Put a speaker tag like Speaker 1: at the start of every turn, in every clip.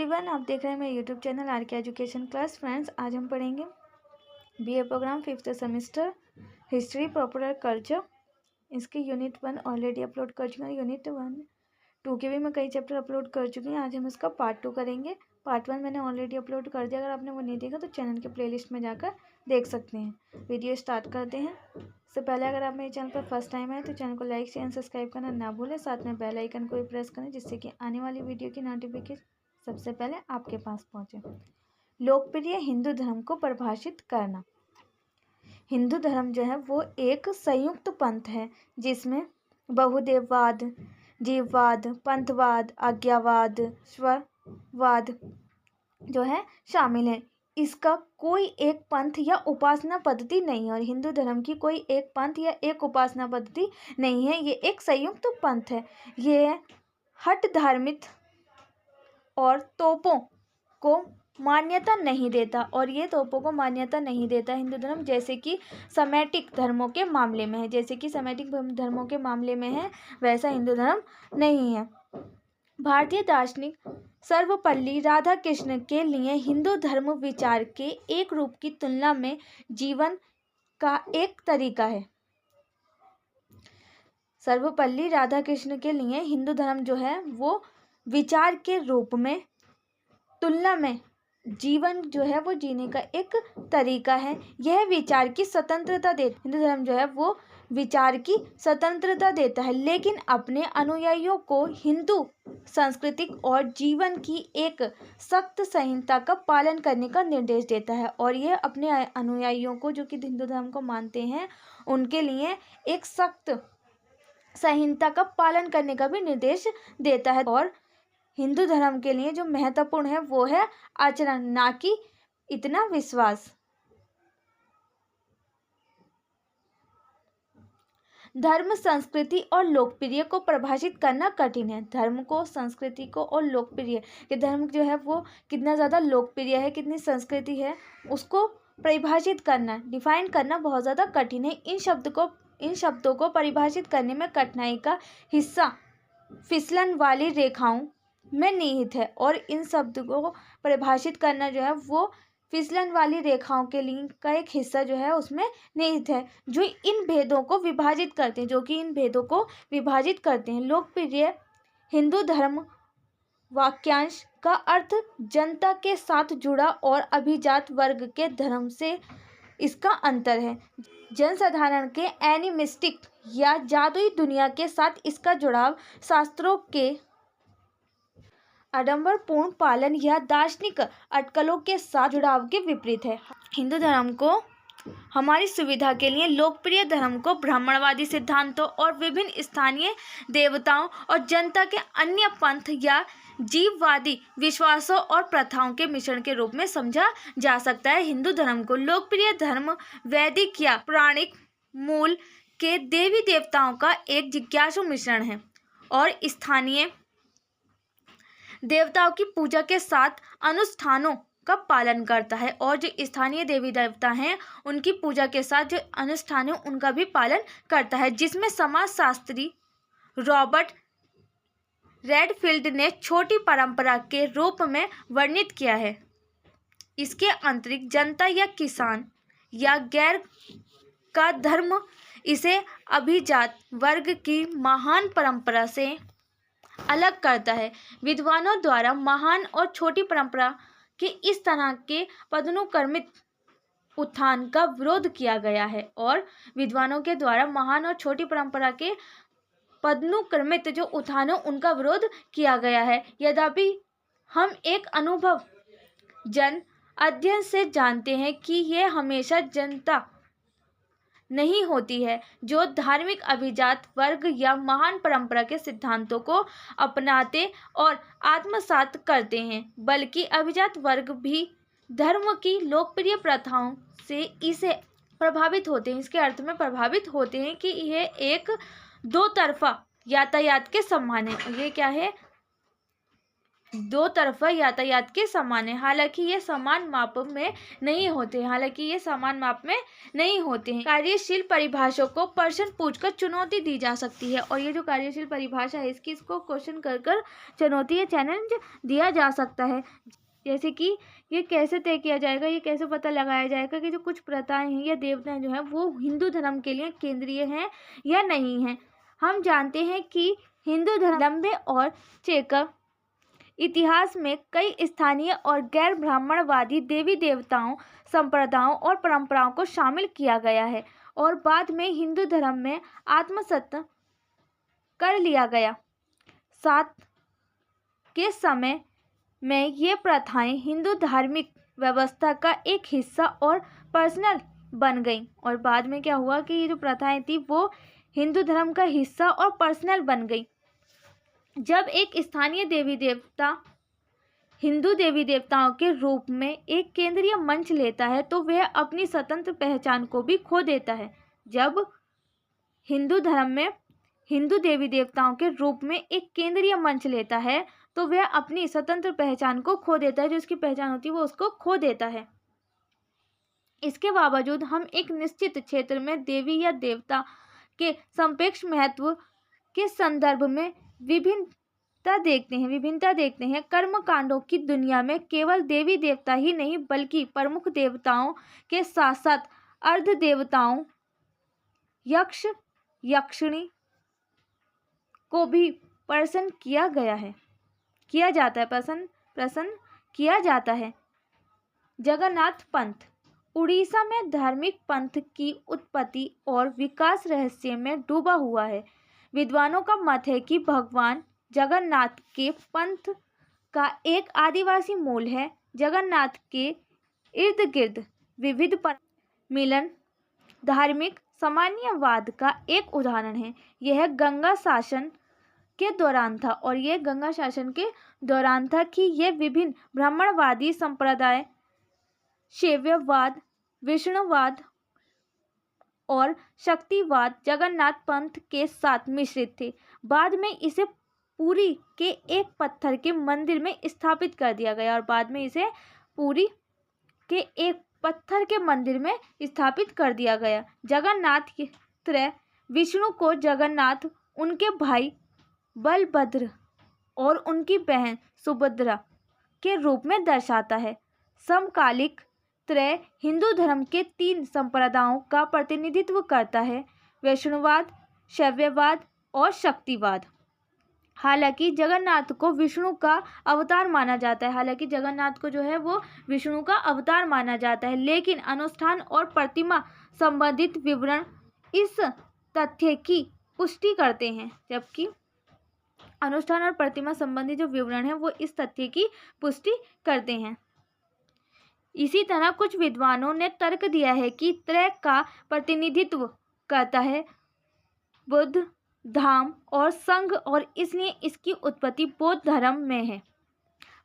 Speaker 1: Everyone, आप देख रहे हैं मेरे YouTube channel R K education class. Friends, आज हम पढ़ेंगे BA programme 5th semester history popular culture. इसके यूनिट 1 ऑलरेडी अपलोड कर चुके हैं। यूनिट 1 2 के भी मैं कई चैप्टर अपलोड कर चुकी हूँ। आज हम इसका पार्ट 2 करेंगे। पार्ट 1 मैंने ऑलरेडी अपलोड कर दिया। अगर आपने वो नहीं देखा तो चैनल के प्लेलिस्ट में जाकर देख सकते हैं। वीडियो स्टार्ट करते हैं। इससे पहले अगर आप मेरे चैनल पर फर्स्ट टाइम आए तो चैनल को लाइक शेयर सब्सक्राइब करना ना भूलें। साथ में बेल आइकन को भी प्रेस करें जिससे कि आने वाली वीडियो की नोटिफिकेशन सबसे पहले आपके पास पहुंचे। लोकप्रिय हिंदू धर्म को परिभाषित करना। हिंदू धर्म जो है वो एक संयुक्त पंथ है जिसमें बहुदेववाद, जीववाद, पंथवाद, आज्ञावाद, स्ववाद जो है शामिल है। इसका कोई एक पंथ या उपासना पद्धति नहीं है और हिंदू धर्म की कोई एक पंथ या एक उपासना पद्धति नहीं है। ये एक संयुक्त पंथ है। ये हट धार्मिक और तोपों को मान्यता नहीं देता और ये तोपों को मान्यता नहीं देता हिंदू धर्म, जैसे कि सेमेटिक धर्मों के मामले में है। जैसे कि सेमेटिक धर्मों के मामले में है वैसा हिंदू धर्म नहीं है। भारतीय दार्शनिक सर्वपल्ली राधाकृष्ण के लिए हिंदू धर्म विचार के एक रूप की तुलना में जीवन का एक तरीका है। सर्वपल्ली राधाकृष्ण के लिए हिंदू धर्म जो है वो विचार के रूप में तुलना में जीवन जो है वो जीने का एक तरीका है। यह विचार की स्वतंत्रता देता हिंदू धर्म जो है वो विचार की स्वतंत्रता देता है, लेकिन अपने अनुयायियों को हिंदू सांस्कृतिक और जीवन की एक सख्त संहिता का पालन करने का निर्देश देता है। और यह अपने अनुयायियों को जो कि हिंदू धर्म को मानते हैं उनके लिए एक सख्त संहिता का पालन करने का भी निर्देश देता है। और हिंदू धर्म के लिए जो महत्वपूर्ण है वो है आचरण, ना कि इतना विश्वास। धर्म, संस्कृति और लोकप्रिय को परिभाषित करना कठिन है। धर्म को, संस्कृति को और लोकप्रिय कि धर्म जो है वो कितना ज़्यादा लोकप्रिय है, कितनी संस्कृति है, उसको परिभाषित करना, डिफाइन करना बहुत ज़्यादा कठिन है। इन शब्दों को परिभाषित करने में कठिनाई का हिस्सा फिसलन वाली रेखाओं में निहित है और इन शब्दों को परिभाषित करना जो है वो फिसलन वाली रेखाओं के लिंक का एक हिस्सा जो है उसमें निहित है, जो इन भेदों को विभाजित करते हैं। लोकप्रिय हिंदू धर्म वाक्यांश का अर्थ जनता के साथ जुड़ा और अभिजात वर्ग के धर्म से इसका अंतर है। जनसाधारण के एनिमिस्टिक या जादुई दुनिया के साथ इसका जुड़ाव शास्त्रों के आडंबरपूर्ण पालन या दार्शनिक अटकलों के साथ जुड़ाव के विपरीत है। हिंदू धर्म को हमारी सुविधा के लिए लोकप्रिय धर्म को ब्राह्मणवादी सिद्धांतों और विभिन्न स्थानीय देवताओं और जनता के अन्य पंथ या जीववादी विश्वासों और प्रथाओं के मिश्रण के रूप में समझा जा सकता है। हिंदू धर्म को लोकप्रिय धर्म वैदिक या पौराणिक मूल के देवी देवताओं का एक जिज्ञासु मिश्रण है और स्थानीय देवताओं की पूजा के साथ अनुष्ठानों का पालन करता है। और जो स्थानीय देवी देवता हैं उनकी पूजा के साथ जो अनुष्ठान है उनका भी पालन करता है, जिसमें समाजशास्त्री रॉबर्ट रेडफील्ड ने छोटी परंपरा के रूप में वर्णित किया है। इसके अतिरिक्त जनता या किसान या गैर का धर्म इसे अभिजात वर्ग की महान परंपरा से अलग करता है। विद्वानों द्वारा महान और छोटी परंपरा के इस तरह के पदानुक्रमित उत्थान का विरोध किया गया है और विद्वानों के द्वारा महान और छोटी परंपरा के पदानुक्रमित जो उत्थान है उनका विरोध किया गया है। यद्यपि हम एक अनुभव जन अध्ययन से जानते हैं कि यह हमेशा जनता नहीं होती है जो धार्मिक अभिजात वर्ग या महान परंपरा के सिद्धांतों को अपनाते और आत्मसात करते हैं, बल्कि अभिजात वर्ग भी धर्म की लोकप्रिय प्रथाओं से इसे प्रभावित होते हैं। इसके अर्थ में प्रभावित होते हैं कि यह एक दो तरफा यातायात के समान है। ये क्या है? दो तरफा यातायात के समान है। हालांकि ये समान माप में नहीं होते हैं। कार्यशील परिभाषा को प्रश्न पूछकर चुनौती दी जा सकती है। और ये जो कार्यशील परिभाषा है इसको क्वेश्चन कर चुनौती या चैलेंज दिया जा सकता है। जैसे कि ये कैसे तय किया जाएगा, ये कैसे पता लगाया जाएगा कि जो कुछ प्रथाएं हैं या देवताएं जो हैं वो हिंदू धर्म के लिए केंद्रीय हैं या नहीं हैं। हम जानते हैं कि हिंदू धर्म लंबे और चेकर इतिहास में कई स्थानीय और गैर ब्राह्मणवादी देवी देवताओं, संप्रदायों और परंपराओं को शामिल किया गया है और बाद में हिंदू धर्म में आत्मसात कर लिया गया। साथ के समय में ये प्रथाएं हिंदू धार्मिक व्यवस्था का एक हिस्सा और पर्सनल बन गई। और बाद में क्या हुआ कि ये जो प्रथाएं थी वो हिंदू धर्म का हिस्सा और पर्सनल बन गई। जब एक स्थानीय देवी देवता हिंदू देवी देवताओं के रूप में एक केंद्रीय मंच लेता है तो वह अपनी स्वतंत्र पहचान को भी खो देता है। जब हिंदू धर्म में हिंदू देवी देवताओं के रूप में एक केंद्रीय मंच लेता है तो वह अपनी स्वतंत्र पहचान को खो देता है। जो उसकी पहचान होती है वो उसको खो देता है। इसके बावजूद हम एक निश्चित क्षेत्र में देवी या देवता के सापेक्ष महत्व के संदर्भ में विभिन्नता देखते हैं। कर्म कांडों की दुनिया में केवल देवी देवता ही नहीं बल्कि प्रमुख देवताओं के साथ साथ अर्ध देवताओं, यक्ष यक्षिणी को भी प्रसन्न किया जाता है। जगन्नाथ पंथ उड़ीसा में धार्मिक पंथ की उत्पत्ति और विकास रहस्य में डूबा हुआ है। विद्वानों का मत है कि भगवान जगन्नाथ के पंथ का एक आदिवासी मूल है। जगन्नाथ के इर्द गिर्द विविध मिलन धार्मिक साम्यवाद का एक उदाहरण है। यह गंगा शासन के दौरान था कि यह विभिन्न ब्राह्मणवादी संप्रदाय शैववाद, विष्णुवाद और शक्तिवाद जगन्नाथ पंथ के साथ मिश्रित थे। बाद में इसे पुरी के एक पत्थर के मंदिर में स्थापित कर दिया गया। जगन्नाथ के त्रय विष्णु को जगन्नाथ उनके भाई बलभद्र और उनकी बहन सुभद्रा के रूप में दर्शाता है। समकालिक त्रय हिंदू धर्म के 3 संप्रदायों का प्रतिनिधित्व करता है, वैष्णववाद, शैववाद और शक्तिवाद। हालांकि जगन्नाथ को विष्णु का अवतार माना जाता है, लेकिन अनुष्ठान और प्रतिमा संबंधित विवरण इस तथ्य की पुष्टि करते हैं। जबकि अनुष्ठान और प्रतिमा संबंधी जो विवरण है वो इस तथ्य की पुष्टि करते हैं। इसी तरह कुछ विद्वानों ने तर्क दिया है कि त्रय का प्रतिनिधित्व करता है बुद्ध धाम और संघ और इसलिए इसकी उत्पत्ति बौद्ध धर्म में है।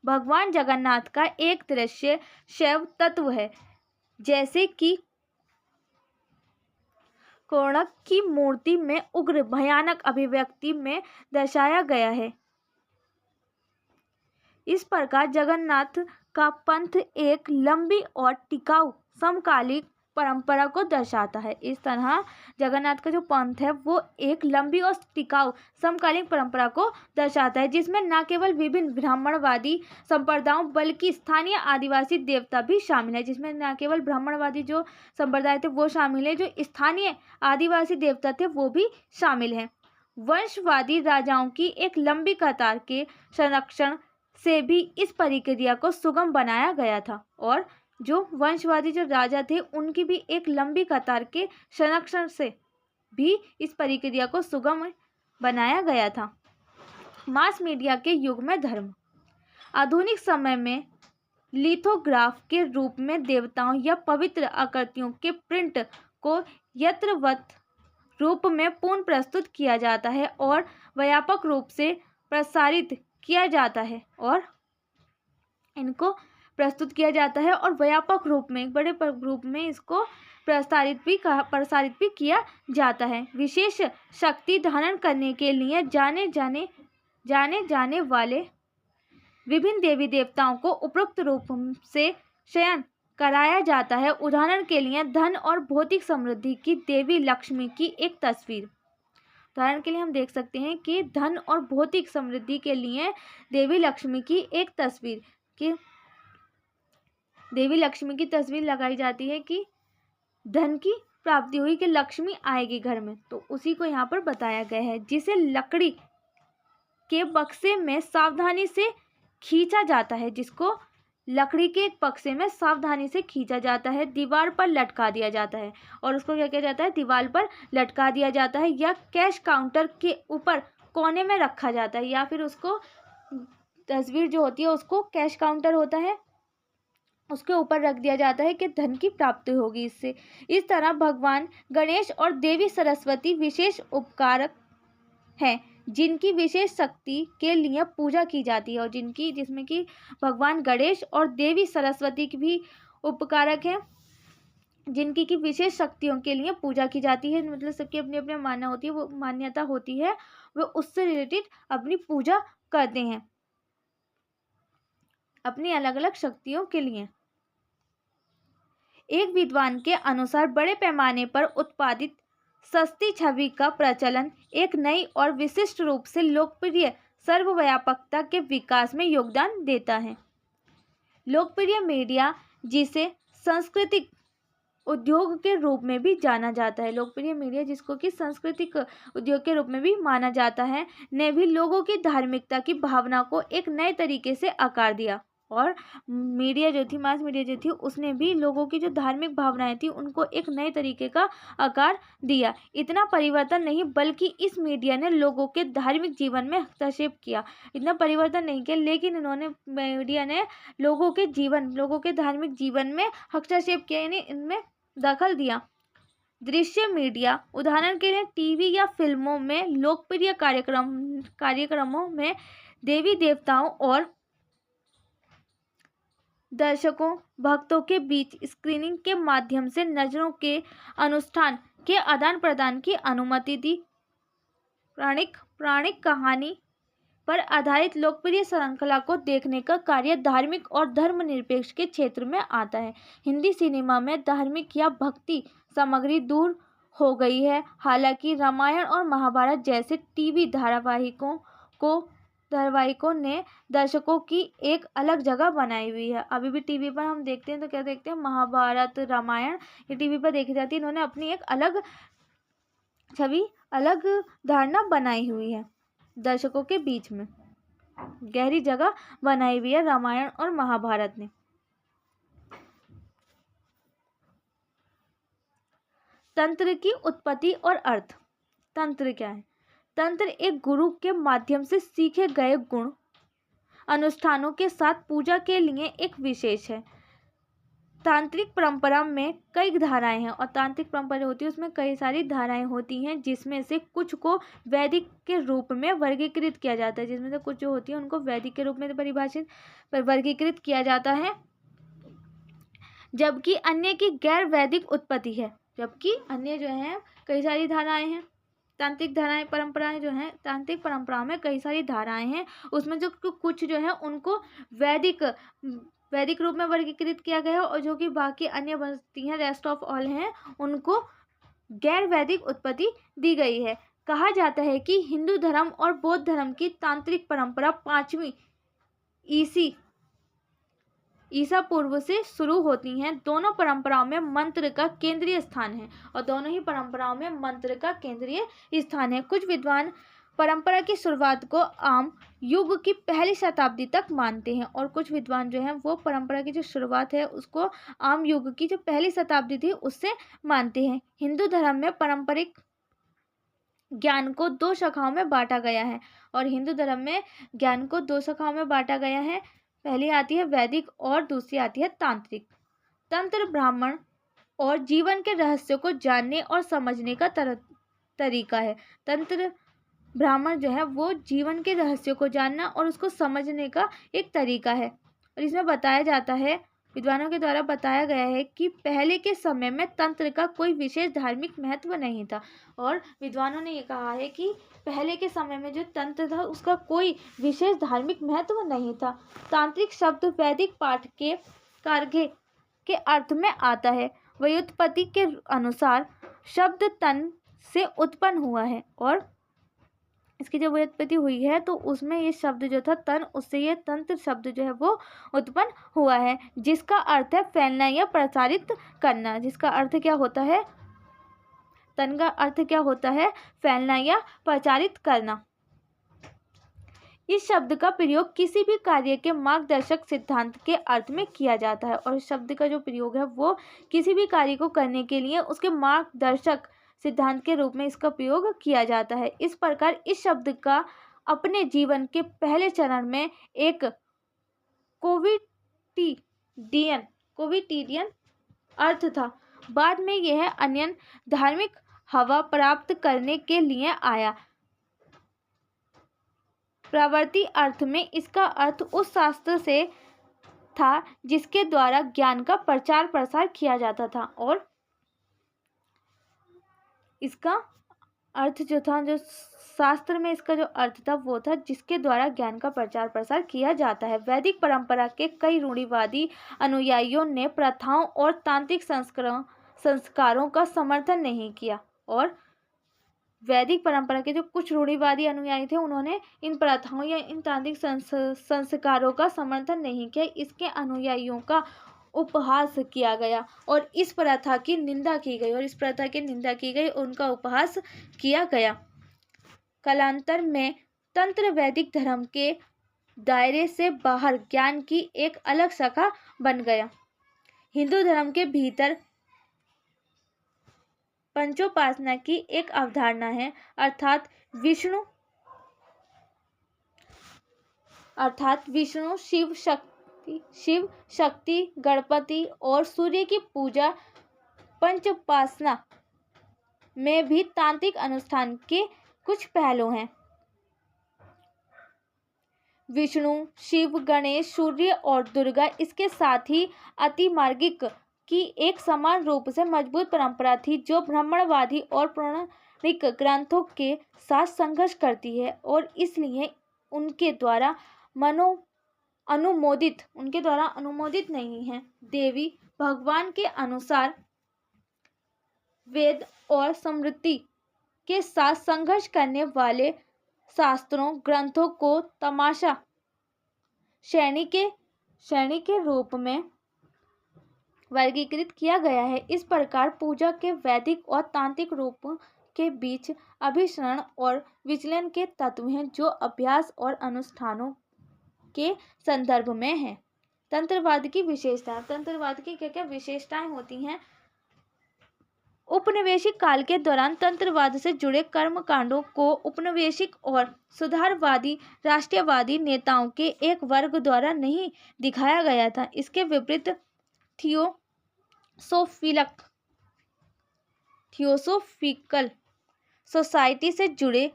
Speaker 1: भगवान जगन्नाथ का एक दृश्य शैव तत्व है, जैसे कि कोणार्क की मूर्ति में उग्र भयानक अभिव्यक्ति में दर्शाया गया है। इस प्रकार जगन्नाथ का पंथ एक लंबी और टिकाऊ समकालीन परंपरा को दर्शाता है। इस तरह जगन्नाथ का जो पंथ है वो एक लंबी और टिकाऊ समकालीन परंपरा को दर्शाता है, जिसमें न केवल विभिन्न ब्राह्मणवादी संप्रदायों बल्कि स्थानीय आदिवासी देवता भी शामिल है। जिसमें न केवल ब्राह्मणवादी जो संप्रदाय थे वो शामिल है, जो स्थानीय आदिवासी देवता थे वो भी शामिल हैं। वंशवादी राजाओं की एक लंबी कतार के संरक्षण से भी इस प्रक्रिया को सुगम बनाया गया था और जो वंशवादी जो राजा थे उनकी भी एक लंबी कतार के संरक्षण से भी इस प्रक्रिया को सुगम बनाया गया था। मास मीडिया के युग में धर्म आधुनिक समय में लिथोग्राफ के रूप में देवताओं या पवित्र आकृतियों के प्रिंट को यंत्रवत रूप में पुनः प्रस्तुत किया जाता है और व्यापक रूप से प्रसारित किया जाता है और व्यापक रूप में एक बड़े रूप में इसको प्रसारित भी किया जाता है। विशेष शक्ति धारण करने के लिए जाने जाने वाले विभिन्न देवी देवताओं को उपरोक्त रूप से शयन कराया जाता है। उदाहरण के लिए धन और भौतिक समृद्धि की देवी लक्ष्मी की एक तस्वीर। उदाहरण के लिए हम देख सकते हैं कि धन और भौतिक समृद्धि के लिए देवी लक्ष्मी की एक तस्वीर कि देवी लक्ष्मी की तस्वीर लगाई जाती है कि धन की प्राप्ति हुई, कि लक्ष्मी आएगी घर में, तो उसी को यहाँ पर बताया गया है। जिसे लकड़ी के बक्से में सावधानी से खींचा जाता है, जिसको लकड़ी के एक बक्से में सावधानी से खींचा जाता है, दीवार पर लटका दिया जाता है, और उसको क्या किया जाता है, दीवार पर लटका दिया जाता है, या कैश काउंटर के ऊपर कोने में रखा जाता है, या फिर उसको तस्वीर जो होती है उसको कैश काउंटर होता है उसके ऊपर रख दिया जाता है कि धन की प्राप्ति होगी इससे। इस तरह भगवान गणेश और देवी सरस्वती विशेष उपकारक हैं, जिनकी विशेष शक्ति के लिए पूजा की जाती है, और जिसमें कि भगवान गणेश और देवी सरस्वती की भी उपकारक हैं, जिनकी की विशेष शक्तियों के लिए पूजा की जाती है। मतलब सबकी अपनी अपनी मान्यता होती है, वो उससे रिलेटेड अपनी पूजा करते हैं अपनी अलग अलग शक्तियों के लिए। एक विद्वान के अनुसार बड़े पैमाने पर उत्पादित सस्ती छवि का प्रचलन एक नई और विशिष्ट रूप से लोकप्रिय सर्वव्यापकता के विकास में योगदान देता है। लोकप्रिय मीडिया, जिसे सांस्कृतिक उद्योग के रूप में भी जाना जाता है, लोकप्रिय मीडिया जिसको कि सांस्कृतिक उद्योग के रूप में भी माना जाता है, ने भी लोगों की धार्मिकता की भावना को एक नए तरीके से आकार दिया। और मीडिया जो थी, मास मीडिया जो थी, उसने भी लोगों की जो धार्मिक भावनाएं थी उनको एक नए तरीके का आकार दिया। इतना परिवर्तन नहीं, बल्कि इस मीडिया ने लोगों के धार्मिक जीवन में हस्तक्षेप किया। इतना परिवर्तन नहीं किया, लेकिन मीडिया ने लोगों के धार्मिक जीवन में हस्तक्षेप किया, यानी इनमें दखल दिया। दृश्य मीडिया, उदाहरण के लिए टीवी या फिल्मों में लोकप्रिय कार्यक्रमों में देवी देवताओं और दर्शकों भक्तों के बीच स्क्रीनिंग के माध्यम से नजरों के अनुष्ठान के आदान प्रदान की अनुमति दी। पौराणिक कहानी पर आधारित लोकप्रिय श्रृंखला को देखने का कार्य धार्मिक और धर्मनिरपेक्ष के क्षेत्र में आता है। हिंदी सिनेमा में धार्मिक या भक्ति सामग्री दूर हो गई है। हालांकि रामायण और महाभारत जैसे टीवी धारावाहिकों ने दर्शकों की एक अलग जगह बनाई हुई है। अभी भी टीवी पर हम देखते हैं तो क्या देखते हैं, महाभारत, रामायण ये टीवी पर देखी जाती है। इन्होंने अपनी एक अलग छवि, अलग धारणा बनाई हुई है, दर्शकों के बीच में गहरी जगह बनाई हुई है रामायण और महाभारत ने। तंत्र की उत्पत्ति और अर्थ। तंत्र क्या है? तंत्र एक गुरु के माध्यम से सीखे गए गुण अनुष्ठानों के साथ पूजा के लिए एक विशेष है। तांत्रिक परंपरा में कई धाराएं हैं, और तांत्रिक परंपरा होती है उसमें कई सारी धाराएं होती हैं, जिसमें से कुछ को वैदिक के रूप में वर्गीकृत किया जाता है। जिसमें से कुछ जो होती है उनको वैदिक के रूप में वर्गीकृत किया जाता है, जबकि अन्य की गैर वैदिक उत्पत्ति है। जबकि अन्य जो है कई सारी धाराएं हैं, तांत्रिक धाराएं परंपराएं जो हैं, तांत्रिक परंपरा में कई सारी धाराएं हैं, उसमें जो कुछ जो है उनको वैदिक रूप में वर्गीकृत किया गया है, और जो कि बाकी अन्य बस्ती हैं, रेस्ट ऑफ ऑल हैं, उनको गैर वैदिक उत्पत्ति दी गई है। कहा जाता है कि हिंदू धर्म और बौद्ध धर्म की तांत्रिक परंपरा 5वीं ईसा पूर्व से शुरू होती हैं। दोनों परंपराओं में मंत्र का केंद्रीय स्थान है, और दोनों ही परंपराओं में मंत्र का केंद्रीय स्थान है। कुछ विद्वान परंपरा की शुरुआत को आम युग की पहली शताब्दी तक मानते हैं, और कुछ विद्वान जो हैं वो परंपरा की जो शुरुआत है उसको आम युग की जो पहली शताब्दी थी उससे मानते हैं। हिंदू धर्म में पारंपरिक ज्ञान को 2 शाखाओं में बांटा गया है, और हिंदू धर्म में ज्ञान को 2 शाखाओं में बांटा गया है। पहली आती है वैदिक और दूसरी आती है तांत्रिक। तंत्र ब्राह्मण और जीवन के रहस्यों को जानने और समझने का तरीका है। तंत्र ब्राह्मण जो है वो जीवन के रहस्यों को जानना और उसको समझने का एक तरीका है, और इसमें बताया जाता है, विद्वानों के द्वारा बताया गया है कि पहले के समय में तंत्र का कोई विशेष धार्मिक महत्व नहीं था, और विद्वानों ने ये कहा है कि पहले के समय में जो तंत्र था उसका कोई विशेष धार्मिक महत्व नहीं था। तांत्रिक शब्द वैदिक पाठ के कार्घे के अर्थ में आता है। व्युत्पत्ति के अनुसार शब्द तन से उत्पन्न हुआ है और इसकी जब व्युत्पत्ति हुई है तो उसमें ये शब्द जो था तन, उससे ये तंत्र शब्द जो है वो उत्पन्न हुआ है, जिसका अर्थ है फैलना या प्रसारित करना। जिसका अर्थ क्या होता है? तन का अर्थ क्या होता है? फैलना या प्रचारित करना। इस शब्द का प्रयोग किसी भी कार्य के मार्गदर्शक सिद्धांत के अर्थ में किया जाता है और इस शब्द का जो प्रयोग है वो किसी भी कार्य को करने के लिए उसके मार्गदर्शक सिद्धांत के रूप में इसका प्रयोग किया जाता है। इस प्रकार इस शब्द का अपने जीवन के पहले चरण में एक कोविटिडियन अर्थ था। बाद में यह अन्य धार्मिक हवा प्राप्त करने के लिए आया। प्रवृत्ति अर्थ में इसका अर्थ उस शास्त्र से था जिसके द्वारा ज्ञान का प्रचार प्रसार किया जाता था और इसका अर्थ जो था, जो शास्त्र में इसका जो अर्थ था वो था जिसके द्वारा ज्ञान का प्रचार प्रसार किया जाता है। वैदिक परंपरा के कई रूढ़िवादी अनुयायियों ने प्रथाओं और तांत्रिक संस्कारों का समर्थन नहीं किया और वैदिक परंपरा के जो कुछ रूढ़िवादी अनुयायी थे उन्होंने इन प्रथाओं या इन तांत्रिक संस्कारों का समर्थन नहीं किया। इसके अनुयायियों का उपहास किया गया और इस प्रथा की निंदा की गई, उनका उपहास किया गया। कालांतर में तंत्र वैदिक धर्म के दायरे से बाहर ज्ञान की एक अलग शाखा बन गया। हिंदू धर्म के भीतर पंचोपासना की एक अवधारणा है, अर्थात विष्णु, शिव शक्ति, गणपति और सूर्य की पूजा। पंचोपासना में भी तांत्रिक अनुष्ठान के कुछ पहलू हैं। विष्णु, शिव, गणेश, सूर्य और दुर्गा, इसके साथ ही अतिमार्गिक की एक समान रूप से मजबूत परंपरा थी जो ब्राह्मणवादी और पौराणिक ग्रंथों के साथ संघर्ष करती है और इसलिए उनके द्वारा अनुमोदित नहीं है। देवी भगवान के अनुसार वेद और स्मृति के साथ संघर्ष करने वाले शास्त्रों ग्रंथों को तमाशा श्रेणी के रूप में वर्गीकृत किया गया है। इस प्रकार पूजा के वैदिक और तांत्रिक रूप के बीच अभिसरण और विचलन के तत्व हैं जो अभ्यास और अनुष्ठानों के संदर्भ में है। तंत्रवाद की विशेषताएं। तंत्रवाद की क्या क्या विशेषताएं होती हैं? उपनिवेशिक काल के दौरान तंत्रवाद से जुड़े कर्मकांडों को उपनिवेशिक और सुधारवादी राष्ट्रवादी नेताओं के एक वर्ग द्वारा नहीं दिखाया गया था। इसके विपरीत थियोसोफिकल सोसाइटी से जुड़े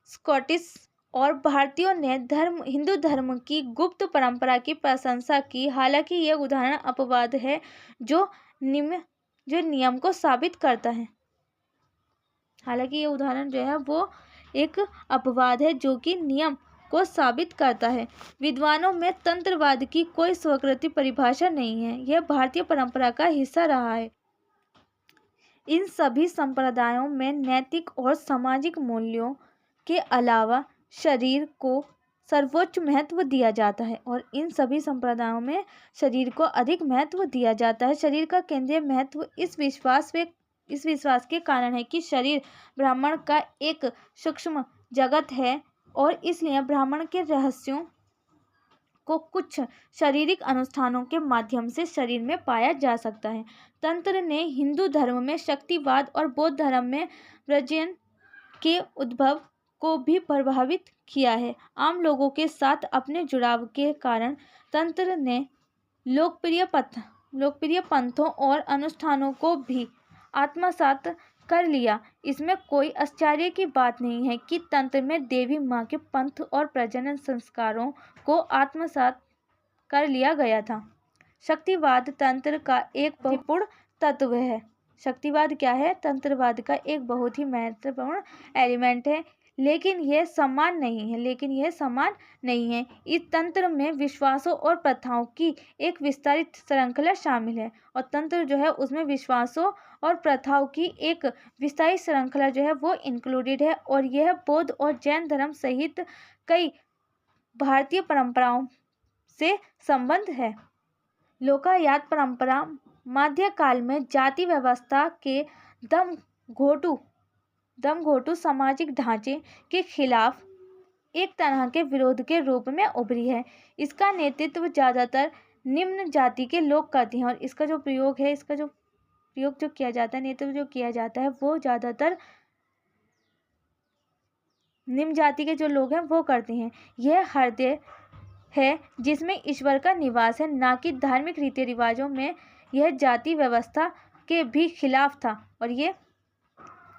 Speaker 1: स्कॉटिश और भारतीयों ने हिंदू धर्म की गुप्त परंपरा की प्रशंसा की। हालांकि यह उदाहरण अपवाद है जो नियम को साबित करता है। हालांकि ये उदाहरण जो है वो एक अपवाद है जो कि नियम को साबित करता है। विद्वानों में तंत्रवाद की कोई स्वीकृत परिभाषा नहीं है, यह भारतीय परंपरा का हिस्सा रहा है। इन सभी संप्रदायों में नैतिक और सामाजिक मूल्यों के अलावा शरीर को सर्वोच्च महत्व दिया जाता है और इन सभी संप्रदायों में शरीर को अधिक महत्व दिया जाता है। शरीर का केंद्रीय महत्व इस विश्वास के कारण है कि शरीर ब्रह्मांड का एक सूक्ष्म जगत है और इसलिए ब्रह्मांड के रहस्यों को कुछ शारीरिक अनुष्ठानों के माध्यम से शरीर में पाया जा सकता है। तंत्र ने हिंदू धर्म में शक्तिवाद और बौद्ध धर्म में वज्रयान के उद्भव को भी प्रभावित किया है। आम लोगों के साथ अपने जुड़ाव के कारण तंत्र ने लोकप्रिय पंथों और अनुष्ठानों को भी आत्मसात कर लिया। इसमें कोई आश्चर्य की बात नहीं है कि तंत्र में देवी माँ के पंथ और प्रजनन संस्कारों को आत्मसात कर लिया गया था। शक्तिवाद तंत्र का एक महत्वपूर्ण तत्व है। शक्तिवाद क्या है? तंत्रवाद का एक बहुत ही महत्वपूर्ण एलिमेंट है। लेकिन यह समान नहीं है। इस तंत्र में विश्वासों और प्रथाओं की एक विस्तारित श्रृंखला शामिल है, और तंत्र जो है उसमें विश्वासों और प्रथाओं की एक विस्तारित श्रृंखला जो है वो इंक्लूडेड है, और यह बौद्ध और जैन धर्म सहित कई भारतीय परंपराओं से संबंध है। लोकायत परंपरा मध्यकाल में जाति व्यवस्था के दमघोटू सामाजिक ढांचे के खिलाफ एक तरह के विरोध के रूप में उभरी है। इसका नेतृत्व ज़्यादातर निम्न जाति के लोग करते हैं, और इसका जो प्रयोग किया जाता है, नेतृत्व जो किया जाता है, वो ज़्यादातर निम्न जाति के जो लोग हैं वो करते हैं। यह हृदय है जिसमें ईश्वर का निवास है, ना कि धार्मिक रीति रिवाजों में। यह जाति व्यवस्था के भी खिलाफ था, और ये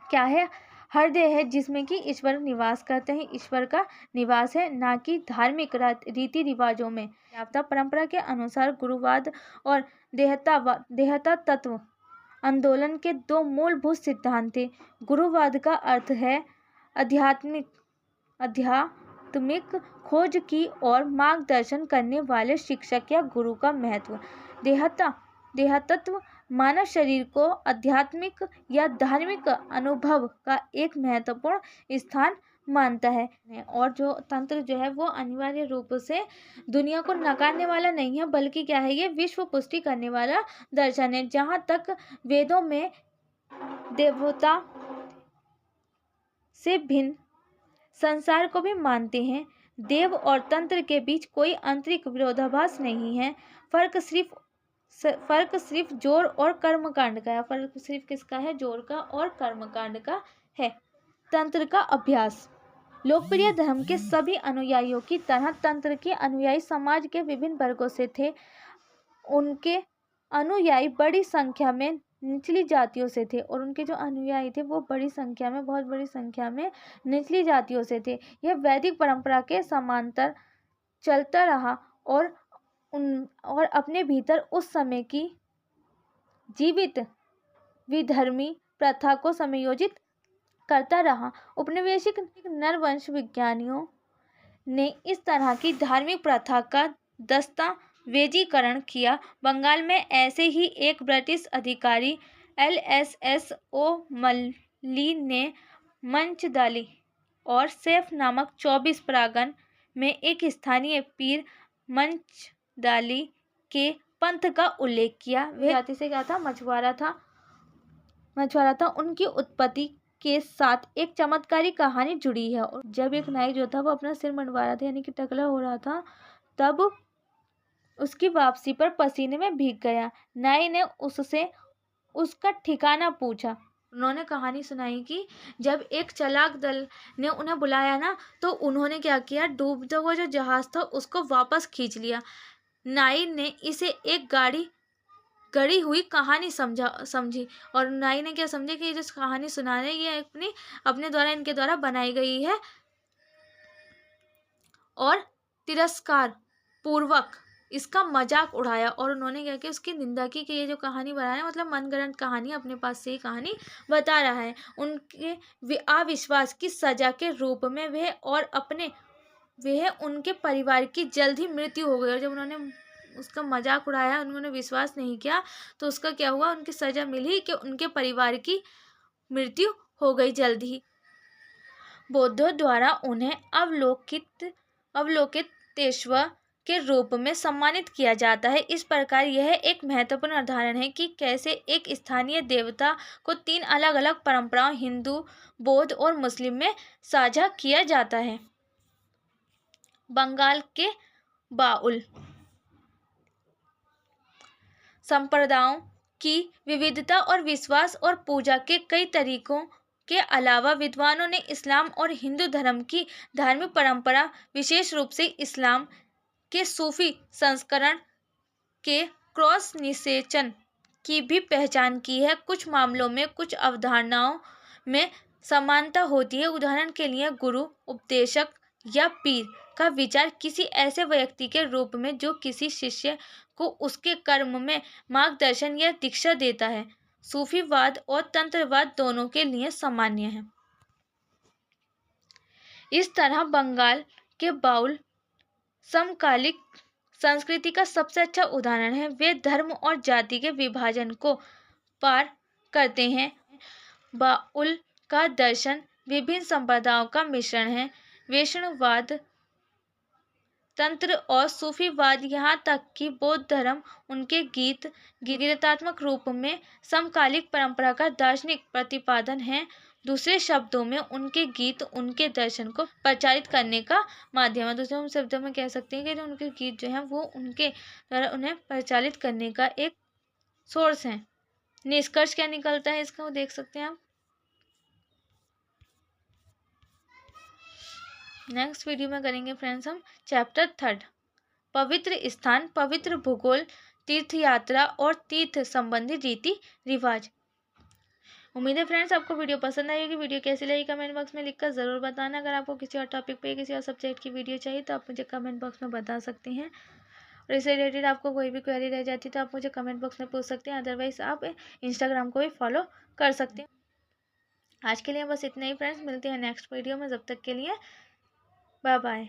Speaker 1: क्या है? हृदय है जिसमें कि ईश्वर निवास करते हैं, ईश्वर का निवास है, ना कि धार्मिक रीति रिवाजों में। परंपरा के अनुसार गुरुवाद और देहता तत्व आंदोलन के दो मूलभूत सिद्धांत थे। गुरुवाद का अर्थ है आध्यात्मिक खोज की और मार्गदर्शन करने वाले शिक्षक या गुरु का महत्व। देहतत्व मानव शरीर को आध्यात्मिक या धार्मिक अनुभव का एक महत्वपूर्ण स्थान मानता है, और जो तंत्र जो है वो अनिवार्य रूप से दुनिया को नकारने वाला नहीं है, बल्कि क्या है, ये विश्व पुष्टि करने वाला दर्शन है। जहाँ तक वेदों में देवता से भिन्न संसार को भी मानते हैं। देव और तंत्र के बीच कोई आंतरिक विरोधाभास नहीं है। फर्क सिर्फ जोर और कर्मकांड का है। फर्क सिर्फ किसका है? जोर का और कर्मकांड का है। तंत्र का अभ्यास। लोकप्रिय धर्म के सभी अनुयायियों की तरह तंत्र के अनुयायी समाज के विभिन्न वर्गों से थे। उनके अनुयायी बड़ी संख्या में निचली जातियों से थे, और उनके जो अनुयायी थे वो बहुत बड़ी संख्या में निचली जातियों से थे। यह वैदिक परंपरा के समांतर चलता रहा, और अपने भीतर उस समय की जीवित विधर्मी प्रथा को समायोजित करता रहा। औपनिवेशिक नरवंश विज्ञानियों ने इस तरह की धार्मिक प्रथा का दस्तावेजीकरण किया। बंगाल में ऐसे ही एक ब्रिटिश अधिकारी LSS ओमली ने मंचदाली और सैफ नामक 24 प्रांगण में एक स्थानीय पीर मंचदाली के पंथ का उल्लेख किया। वह जाति से क्या था? मछुआरा था। उनकी उत्पत्ति के साथ एक चमत्कारी कहानी जुड़ी है। और जब एक नाई जो था वो अपना सिर मंडवा रहा था, यानी कि टकला हो रहा था, तब उसकी वापसी पर पसीने में भीग गया। नाई ने उससे उसका ठिकाना पूछा। उन्होंने कहानी सुनाई कि जब एक चालाक दल ने उन्हें बुलाया ना, तो उन्होंने क्या किया, डूबता हुआ जो जहाज था उसको वापस खींच लिया। नाई ने इसे एक गढ़ी हुई कहानी समझी, और नाई ने क्या समझे कि ये जो कहानी सुना रहे ये इनके द्वारा बनाई गई है, और तिरस्कार पूर्वक इसका मजाक उड़ाया। और उन्होंने क्या किया, उसकी निंदा की कि ये जो कहानी बना है मतलब मनगढ़ंत कहानी, अपने पास से ही कहानी बता रहा है। उनके अविश्वास की सजा के रूप में वह उनके परिवार की जल्द ही मृत्यु हो गई। और जब उन्होंने उसका मजाक उड़ाया, उन्होंने विश्वास नहीं किया, तो उसका क्या हुआ, उनकी सजा मिली कि उनके परिवार की मृत्यु हो गई जल्द ही। बौद्धों द्वारा उन्हें अवलोकितेश्वर के रूप में सम्मानित किया जाता है। इस प्रकार यह एक महत्वपूर्ण उदाहरण है कि कैसे एक स्थानीय देवता को 3 अलग अलग परंपराओं हिंदू, बौद्ध और मुस्लिम में साझा किया जाता है। बंगाल के बाउल संप्रदायों की विविधता और विश्वास और पूजा के कई तरीकों के अलावा विद्वानों ने इस्लाम और हिंदू धर्म की धार्मिक परंपरा, विशेष रूप से इस्लाम के सूफी संस्करण के क्रॉस निषेचन की भी पहचान की है। कुछ मामलों में कुछ अवधारणाओं में समानता होती है। उदाहरण के लिए गुरु, उपदेशक या पीर का विचार किसी ऐसे व्यक्ति के रूप में जो किसी शिष्य को उसके कर्म में मार्गदर्शन या दीक्षा देता है, सूफीवाद और तंत्रवाद दोनों के लिए सामान्य है। इस तरह बंगाल के बाउल समकालिक संस्कृति का सबसे अच्छा उदाहरण है। वे धर्म और जाति के विभाजन को पार करते हैं। बाउल का दर्शन विभिन्न संप्रदायों का मिश्रण है। वैष्णववाद, तंत्र और सूफीवाद, यहाँ तक कि बौद्ध धर्म, उनके गीतात्मक रूप में समकालिक परंपरा का दार्शनिक प्रतिपादन है। दूसरे शब्दों में उनके गीत उनके दर्शन को प्रचारित करने का माध्यम है। दूसरे शब्दों में कह सकते हैं कि जो उनके गीत जो हैं वो उनके द्वारा उन्हें प्रचारित करने का एक सोर्स है। निष्कर्ष क्या निकलता है इसका वो देख सकते हैं आप। नेक्स्ट वीडियो में करेंगे फ्रेंड्स हम चैप्टर 3 पवित्र स्थान, पवित्र भूगोल, तीर्थ यात्रा और तीर्थ संबंधी रीति रिवाज। उम्मीद है फ्रेंड्स आपको वीडियो पसंद आएगी। वीडियो कैसी लगी कमेंट बॉक्स में लिखकर ज़रूर बताना। अगर आपको किसी और टॉपिक पे किसी और सब्जेक्ट की वीडियो चाहिए तो आप मुझे कमेंट बॉक्स में बता सकते हैं। और इससे रिलेटेड आपको कोई भी क्वेरी रह जाती है तो आप मुझे कमेंट बॉक्स में पूछ सकते हैं। अदरवाइज आप इंस्टाग्राम को भी फॉलो कर सकते हैं। आज के लिए बस इतना ही फ्रेंड्स, मिलते हैं नेक्स्ट वीडियो में। जब तक के लिए बाय बाय।